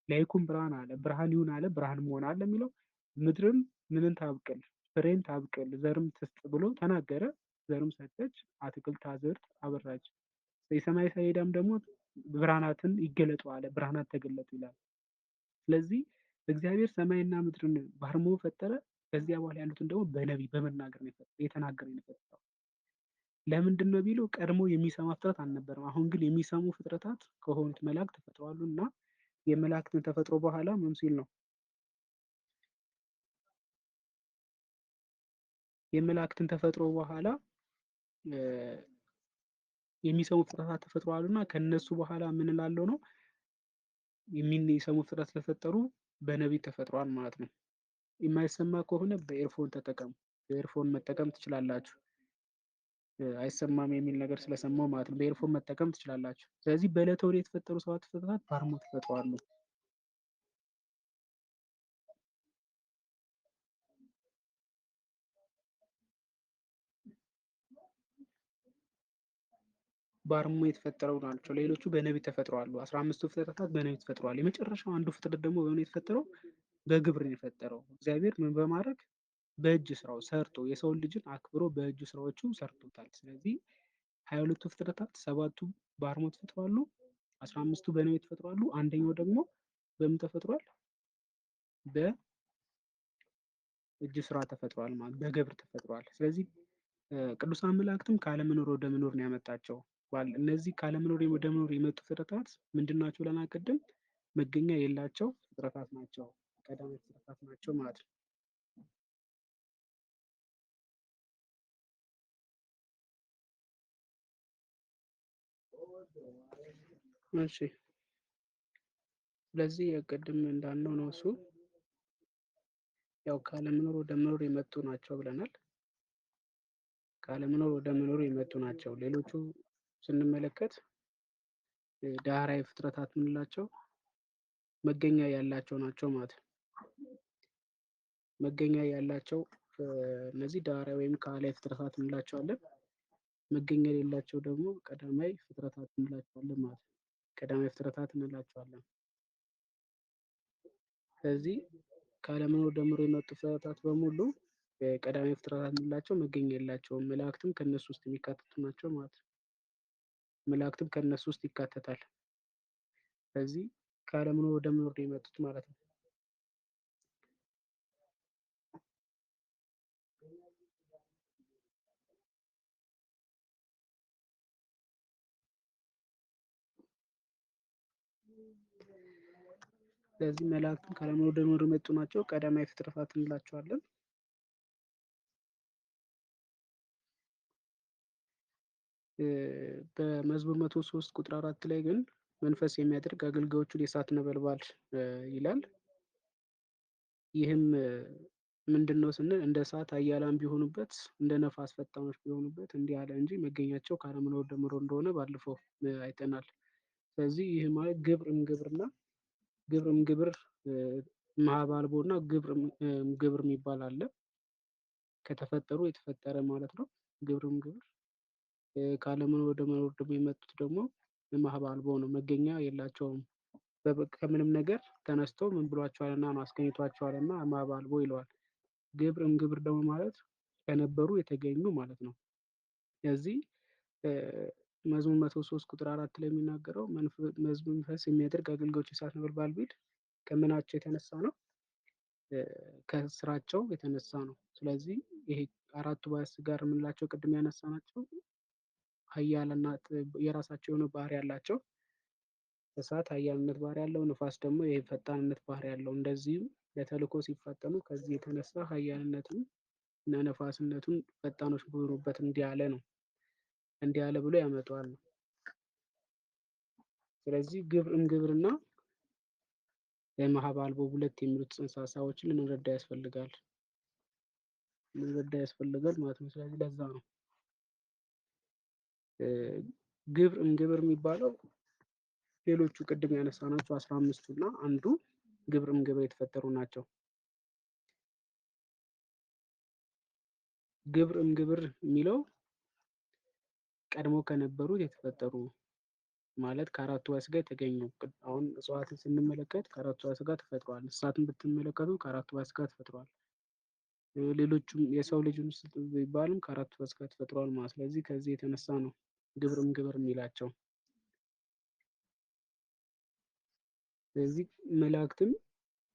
ለይኩን ብርሃን አለ፣ ብርሃን ይሁን አለ፣ ብርሃን መሆን አለ የሚለው ምድርም ምንን ታብቅል፣ ፍሬን ታብቅል፣ ዘርም ትስጥ ብሎ ተናገረ። ዘርም ሰጠች፣ አትክልት አዝርት አበራች። የሰማይ ሰሌዳም ደግሞ ብርሃናትን ይገለጡ አለ፣ ብርሃናት ተገለጡ ይላል። ስለዚህ እግዚአብሔር ሰማይና ምድርን ባርሞ ፈጠረ። ከዚያ በኋላ ያሉትን ደግሞ በነቢይ በመናገር ነው የተናገረ የፈጠረው። ለምንድን ነው ቢሉ ቀድሞ የሚሰማ ፍጥረት አልነበረም። አሁን ግን የሚሰሙ ፍጥረታት ከሆኑት መላእክት ተፈጥረዋል እና የመላእክትን ተፈጥሮ በኋላ ምን ሲል ነው? የመላእክትን ተፈጥሮ በኋላ የሚሰሙ ፍጥረታት ተፈጥረዋል እና ከነሱ በኋላ ምን ላለው ነው የሚሰሙ ፍጥረት ስለፈጠሩ በነቢይ ተፈጥሯል ማለት ነው። የማይሰማ ከሆነ በኤርፎን ተጠቀሙ። በኤርፎን መጠቀም ትችላላችሁ። አይሰማም የሚል ነገር ስለሰማው ማለት ነው። በኤርፎን መጠቀም ትችላላችሁ። ስለዚህ በዕለተ እሑድ የተፈጠሩ ሰባት ፍጥረታት ባርሞ ተፈጥረዋል። ባርሞ የተፈጠረው ናቸው። ሌሎቹ በነቢይ ተፈጥረዋል። 15ቱ ፍጥረታት በነቢይ ተፈጥረዋል። የመጨረሻው አንዱ ፍጥረት ደግሞ በምን የተፈጠረው? በግብር ነው የፈጠረው። እግዚአብሔር ምን በማድረግ በእጅ ስራው ሰርቶ የሰውን ልጅን አክብሮ በእጁ ስራዎቹ ሰርቶታል። ስለዚህ 22ቱ ፍጥረታት ሰባቱ ባርሞ ተፈጥሯሉ፣ 15ቱ በነቢይ ተፈጥሯሉ። አንደኛው ደግሞ በምን ተፈጥሯል? በእጅ ስራ ተፈጥሯል ማለት በግብር ተፈጥሯል። ስለዚህ ቅዱሳን መላእክትም ካለመኖር ወደ መኖር ነው ያመጣቸው። እነዚህ ካለመኖር ወደ መኖር የመጡ ፍጥረታት ምንድን ናቸው ብለናል ቅድም? መገኛ የሌላቸው ፍጥረታት ናቸው። ቀዳማዊ ፍጥረታት ናቸው ማለት ነው። እሺ ስለዚህ ቅድም እንዳልነው ነው እሱ ያው ካለመኖር ወደ መኖር የመጡ ናቸው ብለናል። ካለመኖር ወደ መኖር የመጡ ናቸው። ሌሎቹ ስንመለከት ዳህራዊ ፍጥረታት የምንላቸው መገኛ ያላቸው ናቸው ማለት ነው። መገኛ ያላቸው እነዚህ ዳህራዊ ወይም ከአላይ ፍጥረታት እንላቸዋለን። መገኛ የሌላቸው ደግሞ ቀዳማዊ ፍጥረታት እንላቸዋለን ማለት ነው። ቀዳማዊ ፍጥረታት እንላቸዋለን። ስለዚህ ከዓለመኖር ደምሮ የመጡ ፍጥረታት በሙሉ ቀዳማዊ ፍጥረታት የምንላቸው መገኛ የላቸውም። መላእክትም ከእነሱ ውስጥ የሚካተቱ ናቸው ማለት ነው። መላእክትም ከእነሱ ውስጥ ይካተታል። ስለዚህ ከዓለመኖር ወደ መኖር ነው የመጡት ማለት ነው። ስለዚህ መላእክትም ከዓለመኖር ወደ መኖር የመጡ ናቸው። ቀዳማዊ ፍጥረታት እንላቸዋለን። በመዝሙር 103 ቁጥር 4 ላይ ግን መንፈስ የሚያደርግ አገልጋዮቹን የእሳት ነበልባል ይላል። ይህም ምንድን ነው ስንል እንደ እሳት ኃያላን ቢሆኑበት እንደ ነፋስ ፈጣኖች ቢሆኑበት እንዲህ አለ እንጂ መገኛቸው ከዓለመኖር ወደ መኖር እንደሆነ ባለፈው አይተናል። ስለዚህ ይህ ማለት ግብር እምግብርና ግብር እምግብር መሀባልቦ እና ግብር የሚባል አለ። ከተፈጠሩ የተፈጠረ ማለት ነው። ግብር እምግብር ከዓለመኖር ወደ መኖር ደግሞ የመጡት ደግሞ መሀባልቦ ነው። መገኛ የላቸውም። ከምንም ነገር ተነስቶ ምን ብሏቸዋልና ነው አስገኝቷቸዋልና መሀባልቦ ይለዋል። ግብር እምግብር ደግሞ ማለት ከነበሩ የተገኙ ማለት ነው። ስለዚህ መዝሙር 103 ቁጥር 4 ላይ የሚናገረው መንፈስ የሚያደርግ አገልጋዮች የእሳት ነበልባል ቢል ከምናቸው የተነሳ ነው? ከስራቸው የተነሳ ነው። ስለዚህ ይሄ አራቱ ባሕርይ ጋር የምንላቸው ቅድም ያነሳናቸው ኃያልና የራሳቸው የሆነ ባህሪ ያላቸው፣ እሳት ኃያልነት ባህሪ ያለው፣ ንፋስ ደግሞ ይሄ ፈጣንነት ባህሪ ያለው። እንደዚህም ለተልእኮ ሲፈጠኑ ከዚህ የተነሳ ኃያልነቱን እና ነፋስነቱን ፈጣኖች በሆኑበት እንዲህ ያለ ነው። እንዲህ ያለ ብሎ ያመጣዋል። ስለዚህ ግብር እምግብርና መሀባልቦ ሁለት የሚሉት ጽንሰ ሀሳቦችን ልንረዳ ያስፈልጋል ማለት ነው። ስለዚህ ለዛ ነው ግብር እምግብር የሚባለው። ሌሎቹ ቅድም ያነሳናቸው 15ቱ እና አንዱ ግብር እምግብር የተፈጠሩ ናቸው። ግብር እምግብር የሚለው ቀድሞ ከነበሩት የተፈጠሩ ማለት ከአራቱ ሕዋስ ጋር የተገኙ። አሁን እጽዋትን ስንመለከት ከአራቱ ሕዋስ ጋር ተፈጥሯል። እንስሳትን ብትመለከቱ ከአራቱ ሕዋስ ጋር ተፈጥሯል። ሌሎቹም የሰው ልጅም ቢባልም ከአራቱ ሕዋስ ጋር ተፈጥሯል ማለት። ስለዚህ ከዚህ የተነሳ ነው ግብር እምግብር የሚላቸው። ስለዚህ መላእክትም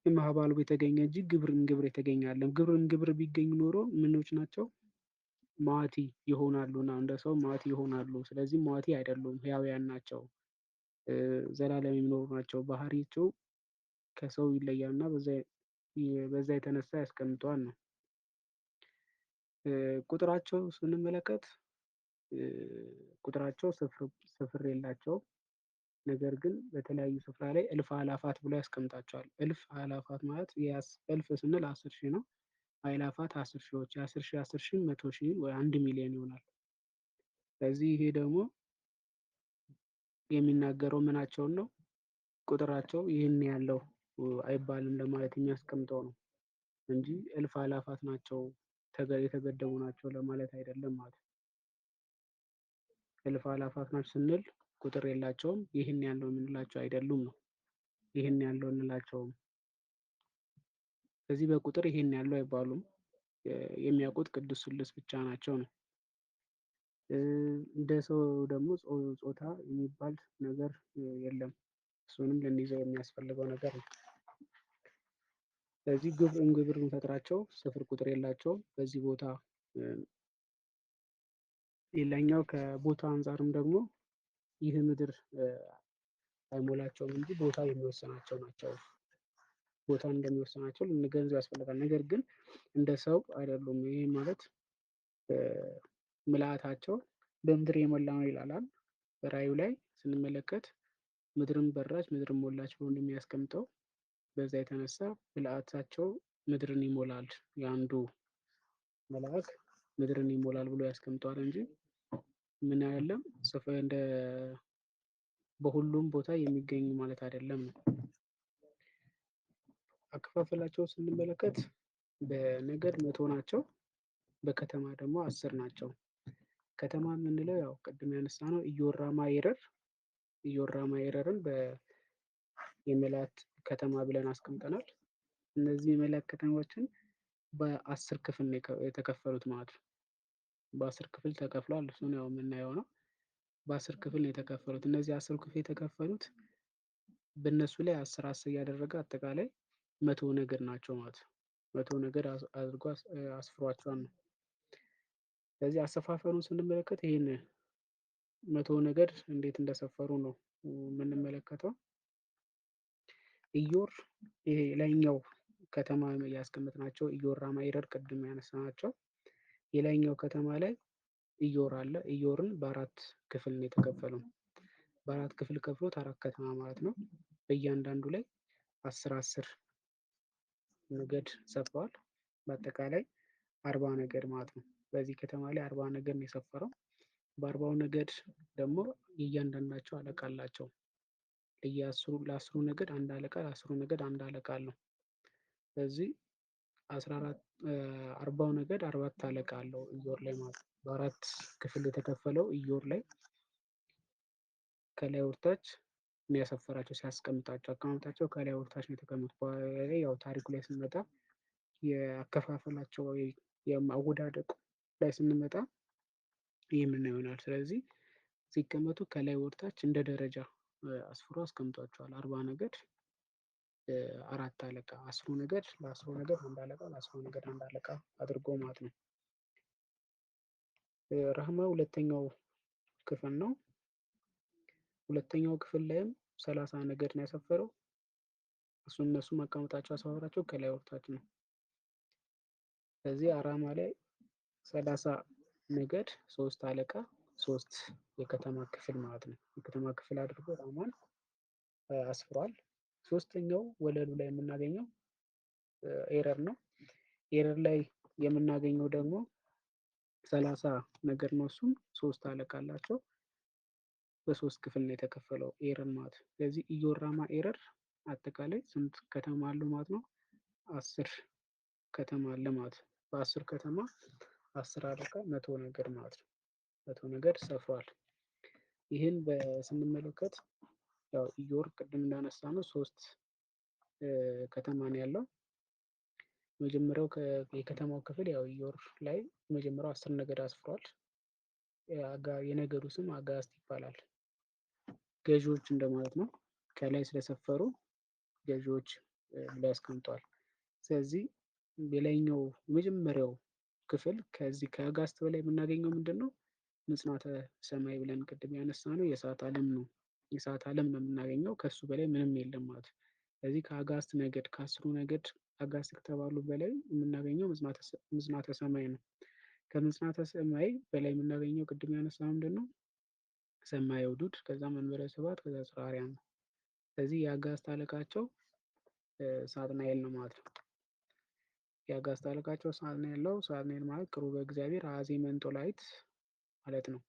መሀባልቦ የተገኘ እንጂ ግብር እምግብር የተገኘ አይደለም። ግብር እምግብር ቢገኝ ኖሮ ምኖች ናቸው? መዋቲ ይሆናሉ እና እንደ ሰው መዋቲ ይሆናሉ። ስለዚህ መዋቲ አይደሉም፣ ሕያውያን ናቸው፣ ዘላለም የሚኖሩ ናቸው። ባህሪያቸው ከሰው ይለያል እና በዛ የተነሳ ያስቀምጠዋል ነው። ቁጥራቸው ስንመለከት ቁጥራቸው ስፍር የላቸውም። ነገር ግን በተለያዩ ስፍራ ላይ እልፍ አእላፋት ብሎ ያስቀምጣቸዋል። እልፍ አእላፋት ማለት እልፍ ስንል 10,000 ነው። አእላፋት 10 ሺዎች፣ 10 ሺህ 10 ሺህ 100 ሺህ ወይ 1 ሚሊዮን ይሆናል። ስለዚህ ይሄ ደግሞ የሚናገረው ምናቸውን ነው? ቁጥራቸው ይህን ያለው አይባልም ለማለት የሚያስቀምጠው ነው እንጂ እልፍ አእላፋት ናቸው የተገደቡ ናቸው ለማለት አይደለም ማለት ነው። እልፍ አእላፋት ናቸው ስንል ቁጥር የላቸውም፣ ይህን ያለው የምንላቸው አይደሉም ነው። ይህን ያለው እንላቸውም። ስለዚህ በቁጥር ይህን ያለው አይባሉም። የሚያውቁት ቅዱስ ሥሉስ ብቻ ናቸው ነው። እንደ ሰው ደግሞ ጾታ የሚባል ነገር የለም። እሱንም ልንይዘው የሚያስፈልገው ነገር ነው። ስለዚህ ግብር እምግብር የምንፈጥራቸው ስፍር ቁጥር የላቸውም በዚህ ቦታ። ሌላኛው ከቦታ አንጻርም ደግሞ ይህ ምድር አይሞላቸውም እንጂ ቦታ የሚወስናቸው ናቸው። ቦታ እንደሚወስናቸው ልንገንዘብ ያስፈልጋል። ነገር ግን እንደ ሰው አይደሉም። ይህ ማለት ምልአታቸው በምድር የሞላ ነው ይላል። በራእዩ ላይ ስንመለከት ምድርን በራች ምድርን ሞላች ብሎ እንደሚያስቀምጠው በዛ የተነሳ ምልአታቸው ምድርን ይሞላል። የአንዱ መልአክ ምድርን ይሞላል ብሎ ያስቀምጠዋል እንጂ ምን አይደለም እንደ በሁሉም ቦታ የሚገኙ ማለት አይደለም ነው። አከፋፈላቸው ስንመለከት በነገድ 100 ናቸው፣ በከተማ ደግሞ 10 ናቸው። ከተማ የምንለው ያው ቅድም ያነሳነው ኢዮራማ የረር ኢዮራማ የረርን የመላእክት ከተማ ብለን አስቀምጠናል። እነዚህ የመላእክት ከተሞችን በ10 ክፍል ነው የተከፈሉት ማለት ነው። በ10 ክፍል ተከፍሏል። እሱን ያው የምናየው ነው። በ10 ክፍል ነው የተከፈሉት። እነዚህ 10 ክፍል የተከፈሉት በእነሱ ላይ 10 እያደረገ አጠቃላይ 100 ነገድ ናቸው ማለት ነው። 100 ነገድ አድርጎ አስፍሯቸዋል ነው። ስለዚህ አሰፋፈሩን ስንመለከት ይህን 100 ነገድ እንዴት እንደሰፈሩ ነው የምንመለከተው። ኢዮር ይሄ ላይኛው ከተማ ያስቀመጥናቸው ኢዮር፣ ራማ፣ ኤረር ቅድም ያነሳናቸው የላይኛው ከተማ ላይ ኢዮር አለ። ኢዮርን በ4 ክፍል ነው የተከፈለው። በ4 ክፍል ከፍሎት 4 ከተማ ማለት ነው። በእያንዳንዱ ላይ 10 ነገድ ሰፍሯል። በአጠቃላይ 40 ነገድ ማለት ነው። በዚህ ከተማ ላይ 40 ነገድ ነው የሰፈረው። በ40ው ነገድ ደግሞ የእያንዳንዳቸው አለቃ አላቸው። ለአስሩ ነገድ አንድ አለቃ፣ ለአስሩ ነገድ አንድ አለቃ አለው። ስለዚህ 40ው ነገድ 4 አለቃ አለው ኢዮር ላይ ማለት ነው። በ4 ክፍል የተከፈለው ኢዮር ላይ ከላይ ወርታች የሚያሰፈራቸው ሲያስቀምጣቸው አቀማመጣቸው ከላይ ወርታች ነው የተቀመጡ። ያው ታሪኩ ላይ ስንመጣ የአከፋፈላቸው የአወዳደቁ ላይ ስንመጣ የምናየው ይሆናል። ስለዚህ ሲቀመጡ ከላይ ወርታች እንደ ደረጃ አስፍሮ አስቀምጧቸዋል። 40 ነገድ 4 አለቃ፣ 10 ነገድ ለ10 ነገድ አንድ አለቃ፣ ለ10 ነገድ አንድ አለቃ አድርጎ ማለት ነው። ራህማ ሁለተኛው ክፍል ነው። ሁለተኛው ክፍል ላይም 30 ነገድ ነው ያሰፈረው። እነሱ መቀመጣቸው አሰፋፈራቸው ከላይ ወርታች ነው። ስለዚህ ራማ ላይ 30 ነገድ 3 አለቃ 3 የከተማ ክፍል ማለት ነው። የከተማ ክፍል አድርጎ ራማን አስፍሯል። ሶስተኛው ወለሉ ላይ የምናገኘው ኤረር ነው። ኤረር ላይ የምናገኘው ደግሞ 30 ነገድ ነው። እሱም 3 አለቃ አላቸው። በ3 ክፍል ነው የተከፈለው ኤረር ማለት ነው። ስለዚህ ኢዮር፣ ራማ፣ ኤረር አጠቃላይ ስንት ከተማ አለው ማለት ነው? 10 ከተማ አለ ማለት ነው። በ10 ከተማ 10 አለቃ 100 ነገድ ማለት ነው። 100 ነገድ ሰፍሯል። ይህን ስንመለከት ያው ኢዮር ቅድም እንዳነሳ ነው 3 ከተማ ነው ያለው። መጀመሪያው የከተማው ክፍል ያው ኢዮር ላይ መጀመሪያው 10 ነገድ አስፍሯል። የነገዱ ስም አጋስት ይባላል። ገዢዎች እንደማለት ነው። ከላይ ስለሰፈሩ ገዢዎች ብለው ያስቀምጠዋል። ስለዚህ የላይኛው የመጀመሪያው ክፍል ከዚህ ከአጋስት በላይ የምናገኘው ምንድን ነው? ምጽናተ ሰማይ ብለን ቅድም ያነሳ ነው የእሳት ዓለም ነው። የእሳት ዓለም ነው የምናገኘው። ከሱ በላይ ምንም የለም ማለት ነው። ስለዚህ ከአጋስት ነገድ ከ10ሩ ነገድ አጋስት ከተባሉ በላይ የምናገኘው ምጽናተ ሰማይ ነው። ከምጽናተ ሰማይ በላይ የምናገኘው ቅድም ያነሳ ምንድን ነው? ሰማየ ውዱድ፣ ከዛ መንበረ ስብሐት፣ ከዛ ጽርሐ አርያም ነው። ስለዚህ የአጋስት አለቃቸው ሳጥናኤል ነው ማለት ነው። የአጋስት አለቃቸው ሳጥናኤል ነው። ሳጥናኤል ማለት ቅሩበ እግዚአብሔር አኀዜ መንጦላዕት ማለት ነው።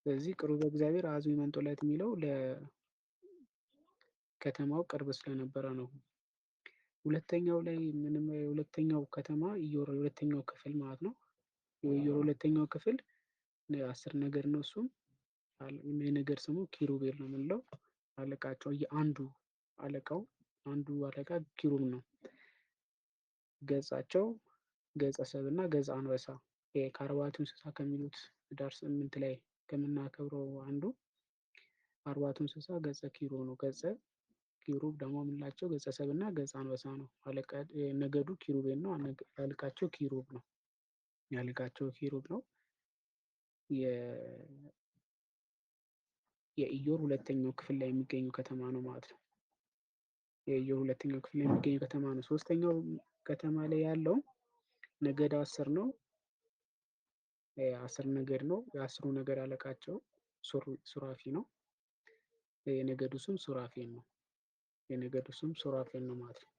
ስለዚህ ቅሩበ እግዚአብሔር አኀዜ መንጦላዕት የሚለው ለከተማው ቅርብ ስለነበረ ነው። ሁለተኛው ላይ ምንም የሁለተኛው ከተማ ኢዮር የሁለተኛው ክፍል ማለት ነው። የኢዮር ሁለተኛው ክፍል 10 ነገድ ነው። እሱም የነገድ ስሙ ኪሩቤል ነው የምንለው። አለቃቸው የአንዱ አለቃው አንዱ አለቃ ኪሩብ ነው። ገጻቸው ገጸ ሰብ እና ገጸ አንበሳ ከአርባዕቱ እንስሳ ከሚሉት ኅዳር 8 ላይ ከምናከብረው አንዱ አርባዕቱ እንስሳ ገጸ ኪሩብ ነው። ገጸ ኪሩብ ደግሞ የምንላቸው ገጸ ሰብ እና ገጸ አንበሳ ነው። ነገዱ ኪሩቤል ነው። ያለቃቸው ኪሩብ ነው። ያለቃቸው ኪሩብ ነው። የኢዮር ሁለተኛው ክፍል ላይ የሚገኙ ከተማ ነው ማለት ነው። የኢዮር ሁለተኛው ክፍል ላይ የሚገኙ ከተማ ነው። ሶስተኛው ከተማ ላይ ያለው ነገድ 10 ነው። 10 ነገድ ነው። የ10ሩ ነገድ አለቃቸው ሱራፊ ነው። የነገዱ ስም ሱራፌል ነው። የነገዱ ስም ሱራፌል ነው ማለት ነው።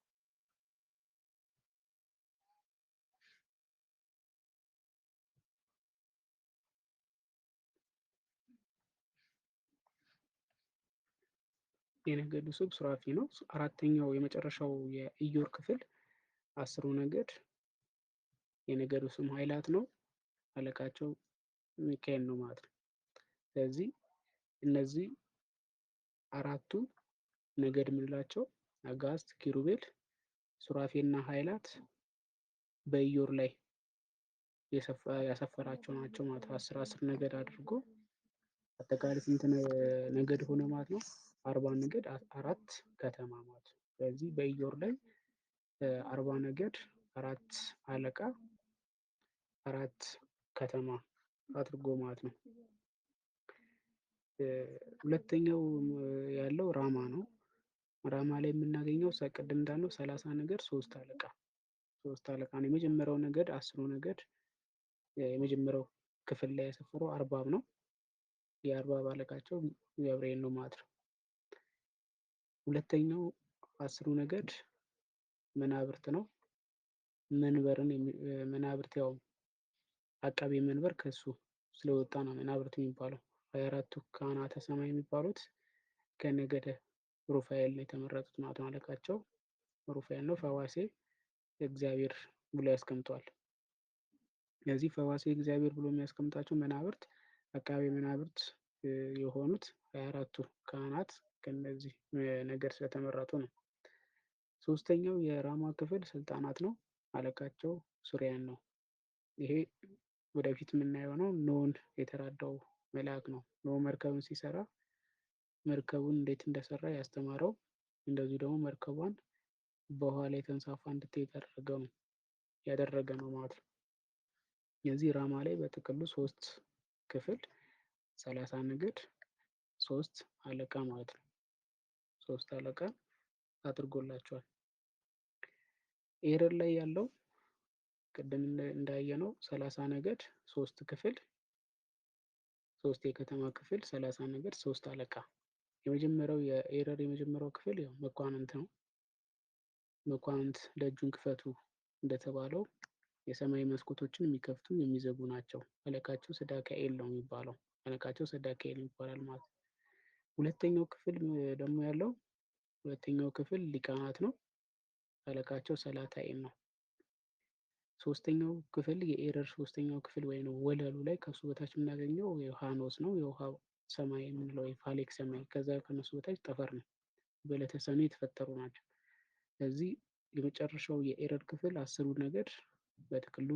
የነገዱ ስም ሱራፊ ነው። አራተኛው የመጨረሻው የኢዮር ክፍል 10ሩ ነገድ የነገዱ ስም ኃይላት ነው። አለቃቸው ሚካኤል ነው ማለት ነው። ስለዚህ እነዚህ አራቱ ነገድ የምንላቸው አጋስት፣ ኪሩቤል፣ ሱራፌልና ኃይላት በኢዮር ላይ ያሰፈራቸው ናቸው ማለት ነው። 10 ነገድ አድርጎ አጠቃላይ ስንት ነገድ ሆነ ማለት ነው? 40 ነገድ 4 ከተማ ማለት ነው። ስለዚህ በኢዮር ላይ 40 ነገድ 4 አለቃ 4 ከተማ አድርጎ ማለት ነው። ሁለተኛው ያለው ራማ ነው። ራማ ላይ የምናገኘው ቅድም እንዳልነው 30 ነገድ 3 አለቃ ነው። የመጀመሪያው ነገድ 10 ነገድ የመጀመሪያው ክፍል ላይ ያሰፈረው አርባብ ነው። የአርባብ አለቃቸው ገብርኤል ነው ማለት ነው። ሁለተኛው 10 ነገድ መናብርት ነው። መናብርት ያው አቃቤ መንበር ከሱ ስለወጣ ነው መናብርት የሚባለው። 24ቱ ካህናተ ሰማይ የሚባሉት ከነገደ ሩፋኤል ነው የተመረጡት ማለት ነው። አለቃቸው ሩፋኤል ነው። ፈዋሴ እግዚአብሔር ብሎ ያስቀምጧል። ስለዚህ ፈዋሴ እግዚአብሔር ብሎ የሚያስቀምጣቸው መናብርት አቃቤ መናብርት የሆኑት 24ቱ ካህናት ከነዚህ ነገድ ስለተመረጡ ነው። ሶስተኛው የራማ ክፍል ስልጣናት ነው። አለቃቸው ሱሪያን ነው። ይሄ ወደፊት የምናየው ነው። ኖህን የተራዳው መልአክ ነው። ኖህ መርከብን ሲሰራ መርከቡን እንዴት እንደሰራ ያስተማረው፣ እንደዚሁ ደግሞ መርከቧን በውሃ ላይ ተንሳፋ እንድትሄድ ያደረገ ነው ማለት ነው። የዚህ ራማ ላይ በጥቅሉ 3 ክፍል 30 ነገድ 3 አለቃ ማለት ነው። 3 አለቃ አድርጎላቸዋል። ኤረር ላይ ያለው ቅድም እንዳየነው 30 ነገድ 3 ክፍል 3 የከተማ ክፍል 30 ነገድ 3 አለቃ። የመጀመሪያው የኤረር የመጀመሪያው ክፍል ያው መኳንንት ነው። መኳንንት ደጁን ክፈቱ እንደተባለው የሰማይ መስኮቶችን የሚከፍቱ የሚዘጉ ናቸው። አለቃቸው ሰዳክያኤል ነው የሚባለው። አለቃቸው ሰዳክያኤል ይባላል ማለት ነው። ሁለተኛው ክፍል ደግሞ ያለው ሁለተኛው ክፍል ሊቃናት ነው። አለቃቸው ሰላታኤል ነው። ሶስተኛው ክፍል የኤረር ሶስተኛው ክፍል ወይ ነው ወለሉ ላይ ከሱ በታች የምናገኘው የሃኖስ ነው። የውሃ ሰማይ የምንለው የፋሌክ ሰማይ። ከዛ ከነሱ በታች ጠፈር ነው። በዕለተ ሰኑ የተፈጠሩ ናቸው። ስለዚህ የመጨረሻው የኤረር ክፍል 10 ነገድ በጥቅሉ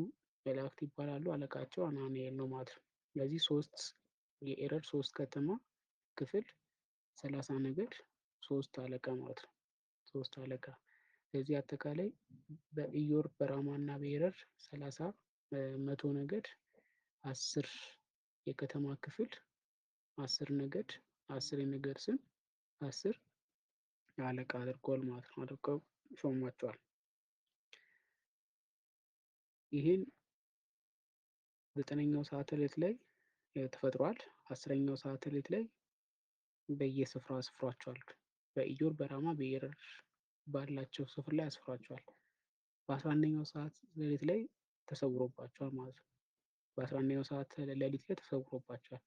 መላእክት ይባላሉ። አለቃቸው አናንኤል ነው ማለት ነው። ስለዚህ የኤረር 3 ከተማ ክፍል 30 ነገድ 3 አለቃ ማለት ነው። 3 አለቃ። ስለዚህ አጠቃላይ በኢዮር በራማ እና በኤረር 30 100 ነገድ 10 የከተማ ክፍል 10 ነገድ 10 የነገድ ስም 10 አለቃ አድርጓል ማለት ነው። አድርገው ሾሟቸዋል። ይህን 9ኛው ሳተላይት ላይ ተፈጥሯል። 10ኛው ሳተላይት ላይ በየስፍራው አስፍሯቸዋል። በኢዮር በራማ በኤረር ባላቸው ስፍራ ላይ አስፍሯቸዋል። በ11ኛው ሰዓት ሌሊት ላይ ተሰውሮባቸዋል ማለት ነው። በ11ኛው ሰዓት ሌሊት ላይ ተሰውሮባቸዋል።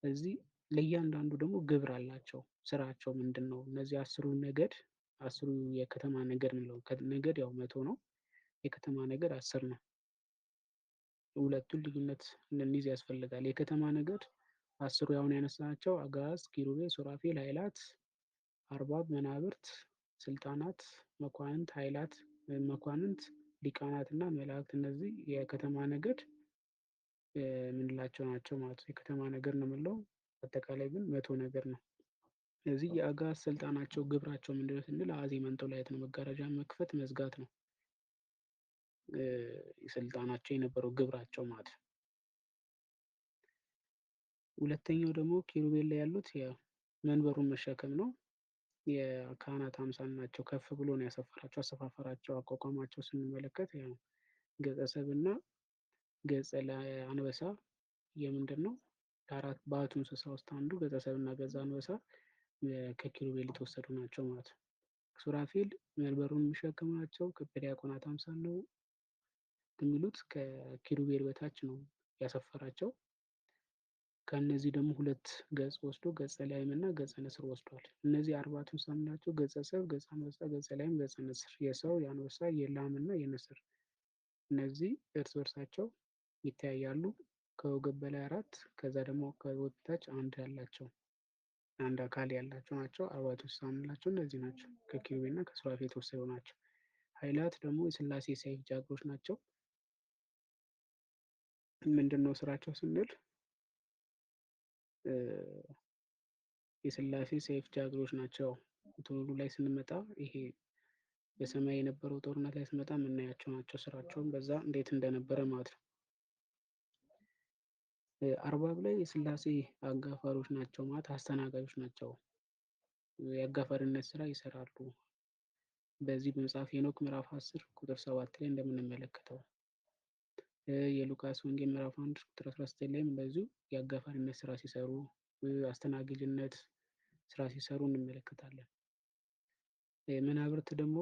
እዚህ ለእያንዳንዱ ደግሞ ግብር አላቸው። ስራቸው ምንድን ነው? እነዚህ 10 ነገድ 10 የከተማ ነገድ ነው። ነገድ ያው 100 ነው። የከተማ ነገድ 10 ነው። ሁለቱን ልዩነት እንይዝ ያስፈልጋል። የከተማ ነገድ 10 ያሁን ያነሳናቸው አጋዕዝት፣ ኪሩቤል፣ ሱራፌል፣ ኃይላት፣ አርባብ፣ መናብርት፣ ስልጣናት፣ መኳንንት፣ ኃይላት፣ መኳንንት፣ ሊቃናት እና መላእክት እነዚህ የከተማ ነገድ የምንላቸው ናቸው ማለት ነው። የከተማ ነገድ ነው የምንለው። አጠቃላይ ግን 100 ነገድ ነው። ስለዚህ የአጋዕዝት ስልጣናቸው ግብራቸው ምንድነው ስንል አዜመ እንጦላዕት ነው። መጋረጃ መክፈት መዝጋት ነው ስልጣናቸው የነበረው ግብራቸው ማለት ነው። ሁለተኛው ደግሞ ኪሩቤል ላይ ያሉት መንበሩን መሸከም ነው። የካህናት አምሳል ናቸው። ከፍ ብሎ ነው ያሰፈራቸው። አሰፋፈራቸው አቋቋማቸው ስንመለከት ገጸ ሰብና ገጸ አንበሳ የምንድን ነው ከአራት ባቱ እንስሳ ውስጥ አንዱ ገጸ ሰብና ገጸ አንበሳ ከኪሩቤል የተወሰዱ ናቸው ማለት ነው። ሱራፌል መንበሩን የሚሸከሙ ናቸው። በዲያቆናት አምሳል ነው የሚሉት ከኪሩቤል በታች ነው ያሰፈራቸው። ከእነዚህ ደግሞ 2 ገጽ ወስዶ ገጸ ላይም እና ገጸ ንስር ወስዷል። እነዚህ 4ቱ እንስሳ ናቸው። ገጸ ሰብ፣ ገጸ አንበሳ፣ ገጸ ላይም፣ ገጸ ንስር። የሰው፣ የአንበሳ፣ የላም እና የንስር እነዚህ እርስ በርሳቸው ይተያያሉ። ከወገብ በላይ 4 ከዛ ደግሞ ከወገብ በታች አንድ አካል ያላቸው ናቸው። 4ቱ እንስሳ የምንላቸው እነዚህ ናቸው። ከኪሩቤል እና ከሱራፌል የተወሰዱ ናቸው። ኃይላት ደግሞ የሥላሴ ሰይፍ ጃግሮች ናቸው። ምንድን ነው ስራቸው ስንል የሥላሴ ሰይፍ ጃግሮች ናቸው። እንትኑ ላይ ስንመጣ ይሄ በሰማይ የነበረው ጦርነት ላይ ስንመጣ የምናያቸው ናቸው። ስራቸውን በዛ እንዴት እንደነበረ ማለት ነው። አርባብ ላይ የሥላሴ አጋፋሪዎች ናቸው ማለት አስተናጋጆች ናቸው። የአጋፋሪነት ስራ ይሰራሉ። በዚህ በመጽሐፍ ሄኖክ ምዕራፍ 10 ቁጥር 7 ላይ እንደምንመለከተው የሉቃስ ወንጌል ምዕራፍ 1 ቁጥር 19 ላይም እንደዚሁ የአጋፋሪነት ስራ ሲሰሩ አስተናጋጅነት ስራ ሲሰሩ እንመለከታለን። መናብርት ደግሞ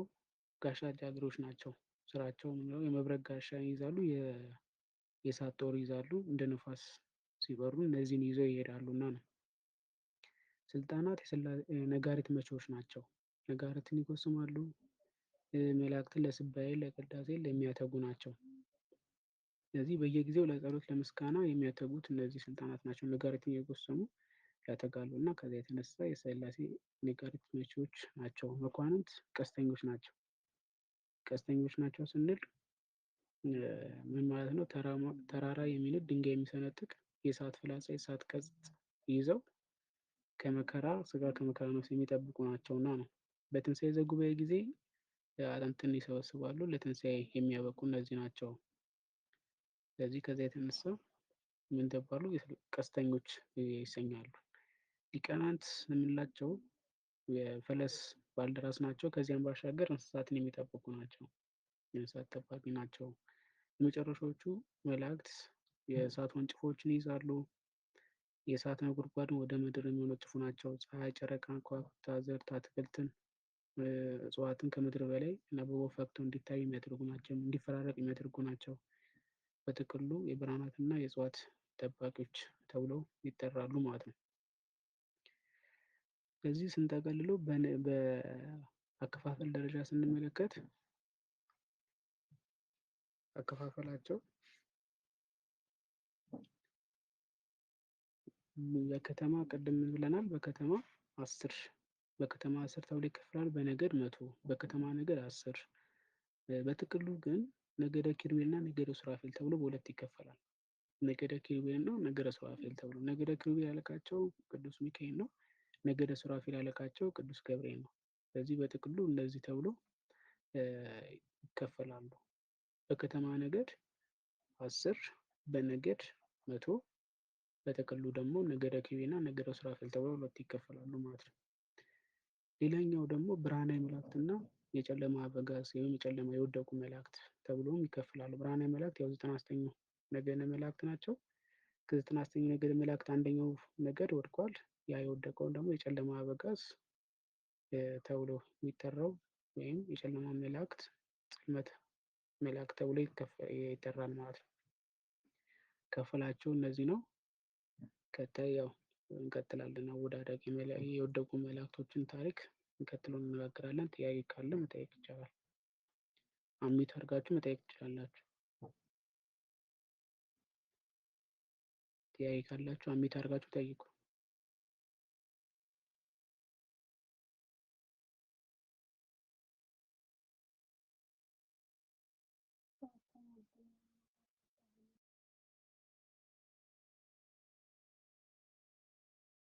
ጋሻ ጃግሬዎች ናቸው። ስራቸው የመብረቅ ጋሻ ይይዛሉ፣ የእሳት ጦር ይይዛሉ። እንደ ነፋስ ሲበሩ እነዚህን ይዘው ይሄዳሉና ነው። ስልጣናት ነጋሪት መቺዎች ናቸው። ነጋሪትን ይጎስማሉ። መላእክትን ለስባኤ ለቅዳሴ የሚያተጉ ናቸው። ስለዚህ በየጊዜው ለጸሎት ለምስጋና የሚያተጉት እነዚህ ስልጣናት ናቸው። ነጋሪትን እየጎሰሙ ያተጋሉ እና ከዚያ የተነሳ የሥላሴ ነጋሪት መቺዎች ናቸው። መኳንንት ቀስተኞች ናቸው። ቀስተኞች ናቸው ስንል ምን ማለት ነው? ተራራ የሚንድ ድንጋይ የሚሰነጥቅ የእሳት ፍላጻ የእሳት ቀስት ይዘው ከመከራ ስጋ ከመከራ ነፍስ የሚጠብቁ ናቸውና ነው። በትንሣኤ ዘጉባኤ ጊዜ አጥንትን ይሰበስባሉ። ለትንሣኤ የሚያበቁ እነዚህ ናቸው። ስለዚህ ከዚያ የተነሳ ምን ተባሉ? ቀስተኞች ይሰኛሉ። ሊቃናት የምንላቸው የፈለስ ባልደራስ ናቸው። ከዚያም ባሻገር እንስሳትን የሚጠብቁ ናቸው። የእንስሳት ጠባቂ ናቸው። የመጨረሻዎቹ መላእክት የእሳት ወንጭፎችን ይይዛሉ። የእሳት ነጎድጓድን ወደ ምድር የሚወነጭፉ ናቸው። ፀሐይ፣ ጨረቃን፣ ከዋክብት፣ አዝዕርት፣ አትክልትን፣ እጽዋትን ከምድር በላይ እና በወፍ ፈክተው እንዲታዩ የሚያደርጉ ናቸው። እንዲፈራረቅ የሚያደርጉ ናቸው። በጥቅሉ የብርሃናትና የእጽዋት ጠባቂዎች ተብለው ይጠራሉ ማለት ነው። ስለዚህ ስንጠቀልለው በአከፋፈል ደረጃ ስንመለከት አከፋፈላቸው በከተማ ቅድም ብለናል። በከተማ 10 ተብሎ ይከፈላል። በነገድ 100፣ በከተማ ነገድ 10። በጥቅሉ ግን ነገደ ኪሩቤል እና ነገደ ሱራፌል ተብሎ በሁለት ይከፈላል። ነገደ ኪሩቤል እና ነገደ ሱራፌል ተብሎ ነገደ ኪሩቤል ያለቃቸው ቅዱስ ሚካኤል ነው። ነገደ ሱራፌል ያለቃቸው ቅዱስ ገብርኤል ነው። ስለዚህ በጥቅሉ እንደዚህ ተብሎ ይከፈላሉ። በከተማ ነገድ 10፣ በነገድ 100፣ በጥቅሉ ደግሞ ነገደ ኪሩቤል እና ነገደ ሱራፌል ተብሎ ሁለት ይከፈላሉ ማለት ነው። ሌላኛው ደግሞ ብርሃናዊ መላእክት እና የጨለማ አበጋዝ ወይም የጨለማ የወደቁ መላእክት ተብሎም ይከፈላሉ። ብርሃናዊ መላእክት ያው 99 ነገደ መላእክት ናቸው። ከ99 ነገደ መላእክት አንደኛው ነገድ ወድቋል። ያ የወደቀውን ደግሞ የጨለማ አበጋዝ ተብሎ የሚጠራው ወይም የጨለማ መላእክት ጽልመት መላእክት ተብሎ ይጠራል ማለት ነው። ከፈላቸው እነዚህ ነው። ቀጣይ ያው እንቀጥላለን። አወዳዳቂ የወደቁ መላእክቶችን ታሪክ እንቀጥለው እንነጋገራለን። ጥያቄ ካለ መጠየቅ ይቻላል። አሚት አድርጋችሁ መጠየቅ ትችላላችሁ። ጥያቄ ካላችሁ አሚት አድርጋችሁ ጠይቁ።